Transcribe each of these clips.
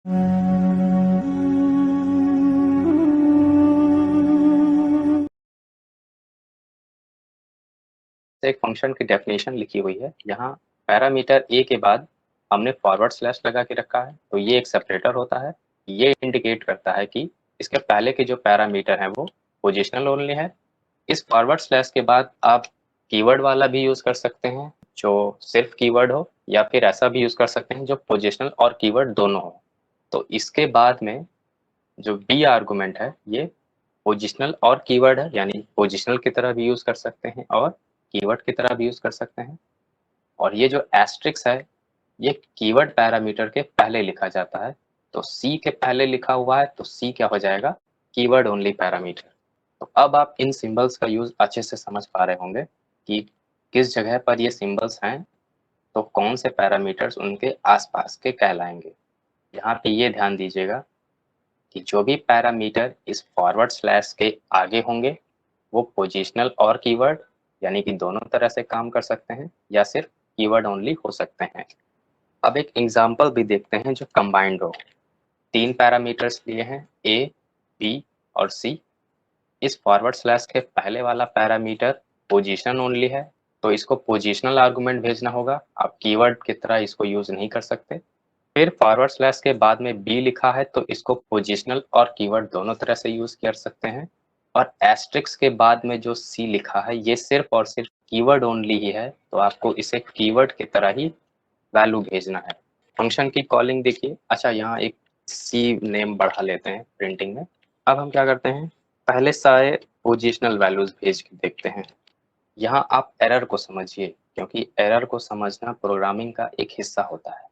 एक फंक्शन की डेफिनेशन लिखी हुई है। यहाँ पैरामीटर ए के बाद हमने फॉरवर्ड स्लैश लगा के रखा है, तो ये एक सेपरेटर होता है। ये इंडिकेट करता है कि इसके पहले के जो पैरामीटर हैं वो पोजिशनल ओनली है। इस फॉरवर्ड स्लैश के बाद आप कीवर्ड वाला भी यूज कर सकते हैं जो सिर्फ कीवर्ड हो, या फिर ऐसा भी यूज कर सकते हैं जो पोजिशनल और कीवर्ड दोनों हो। तो इसके बाद में जो बी आर्गुमेंट है ये पोजिशनल और कीवर्ड है, यानी पोजिशनल की तरह भी यूज कर सकते हैं और कीवर्ड की तरह भी यूज कर सकते हैं। और ये जो एस्ट्रिक्स है ये कीवर्ड पैरामीटर के पहले लिखा जाता है। तो सी के पहले लिखा हुआ है तो सी क्या हो जाएगा, कीवर्ड ओनली पैरामीटर। तो अब आप इन सिंबल्स का यूज अच्छे से समझ पा रहे होंगे कि किस जगह पर ये सिंबल्स हैं, तो कौन से पैरामीटर्स उनके आसपास के कहलाएंगे। यहाँ पे ये ध्यान दीजिएगा कि जो भी पैरामीटर इस फॉरवर्ड स्लैश के आगे होंगे वो पोजिशनल और कीवर्ड यानी कि दोनों तरह से काम कर सकते हैं, या सिर्फ कीवर्ड ओनली हो सकते हैं। अब एक एग्जांपल भी देखते हैं जो कंबाइंड हो। 3 पैरामीटर्स लिए हैं ए, बी और सी। इस फॉरवर्ड स्लैश के पहले वाला पैरामीटर पोजीशन ओनली है, तो इसको पोजीशनल आर्गुमेंट भेजना होगा। आप कीवर्ड की तरह इसको यूज नहीं कर सकते। फिर फॉरवर्ड स्लैश के बाद में बी लिखा है तो इसको पोजीशनल और कीवर्ड दोनों तरह से यूज कर सकते हैं। और एस्ट्रिक्स के बाद में जो सी लिखा है ये सिर्फ और सिर्फ कीवर्ड ओनली ही है, तो आपको इसे कीवर्ड की तरह ही वैल्यू भेजना है। फंक्शन की कॉलिंग देखिए। अच्छा, यहाँ एक सी नेम बढ़ा लेते हैं प्रिंटिंग में। अब हम क्या करते हैं, पहले सारे पोजिशनल वैल्यूज भेज के देखते हैं। यहाँ आप एरर को समझिए, क्योंकि एरर को समझना प्रोग्रामिंग का एक हिस्सा होता है।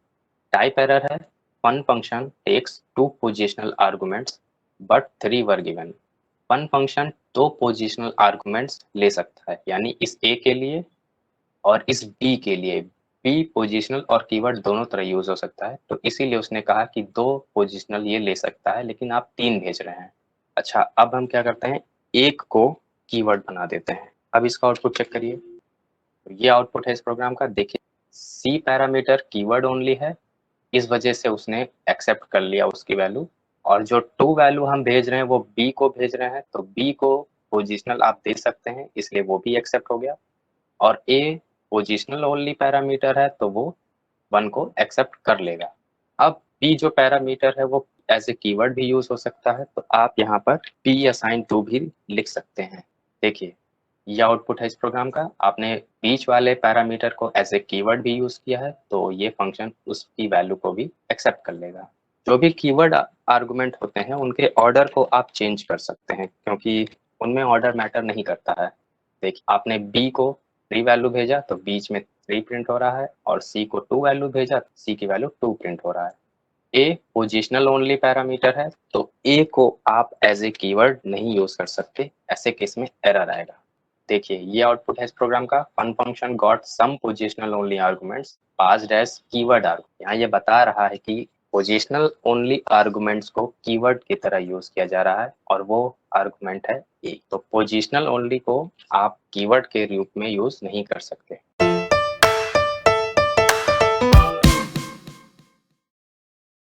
टाइप एरर है, fun function takes 2 positional arguments but 3 were given. Fun function 2 positional arguments ले सकता है, यानी इस ए के लिए और इस बी के लिए। बी पोजिशनल और कीवर्ड दोनों तरह यूज हो सकता है, तो इसीलिए उसने कहा कि 2 पोजिशनल ये ले सकता है, लेकिन आप 3 भेज रहे हैं। अच्छा, अब हम क्या करते हैं, एक को कीवर्ड बना देते हैं। अब इसका आउटपुट चेक करिए। तो ये आउटपुट है इस प्रोग्राम का। देखिए, सी पैरामीटर कीवर्ड ओनली है, इस वजह से उसने एक्सेप्ट कर लिया उसकी वैल्यू। और जो 2 वैल्यू हम भेज रहे हैं वो बी को भेज रहे हैं, तो बी को पोजिशनल आप दे सकते हैं, इसलिए वो भी एक्सेप्ट हो गया। और ए पोजिशनल ओनली पैरामीटर है तो वो 1 को एक्सेप्ट कर लेगा। अब बी जो पैरामीटर है वो एज ए कीवर्ड भी यूज हो सकता है, तो आप यहाँ पर पी असाइन टू भी लिख सकते हैं। देखिए, ये आउटपुट है इस प्रोग्राम का। आपने बीच वाले पैरामीटर को एज ए कीवर्ड भी यूज किया है, तो ये फंक्शन उसकी वैल्यू को भी एक्सेप्ट कर लेगा। जो भी कीवर्ड आर्गुमेंट होते हैं उनके ऑर्डर को आप चेंज कर सकते हैं, क्योंकि उनमें ऑर्डर मैटर नहीं करता है। देखिए, आपने बी को 3 वैल्यू भेजा तो बीच में 3 प्रिंट हो रहा है, और सी को 2 वैल्यू भेजा तो सी की वैल्यू 2 प्रिंट हो रहा है। ए पोजिशनल ओनली पैरामीटर है, तो ए को आप एज ए कीवर्ड नहीं यूज कर सकते, ऐसे केस में एरर आएगा। देखिए, ये आउटपुट है इस प्रोग्राम का। Fun function got some positional only arguments passed as keyword argument. यहाँ ये बता रहा है कि पोजिशनल ओनली आर्गुमेंट्स को कीवर्ड की तरह यूज किया जा रहा है, और वो आर्गुमेंट है ए। तो पोजिशनल ओनली को आप कीवर्ड के रूप में यूज नहीं कर सकते।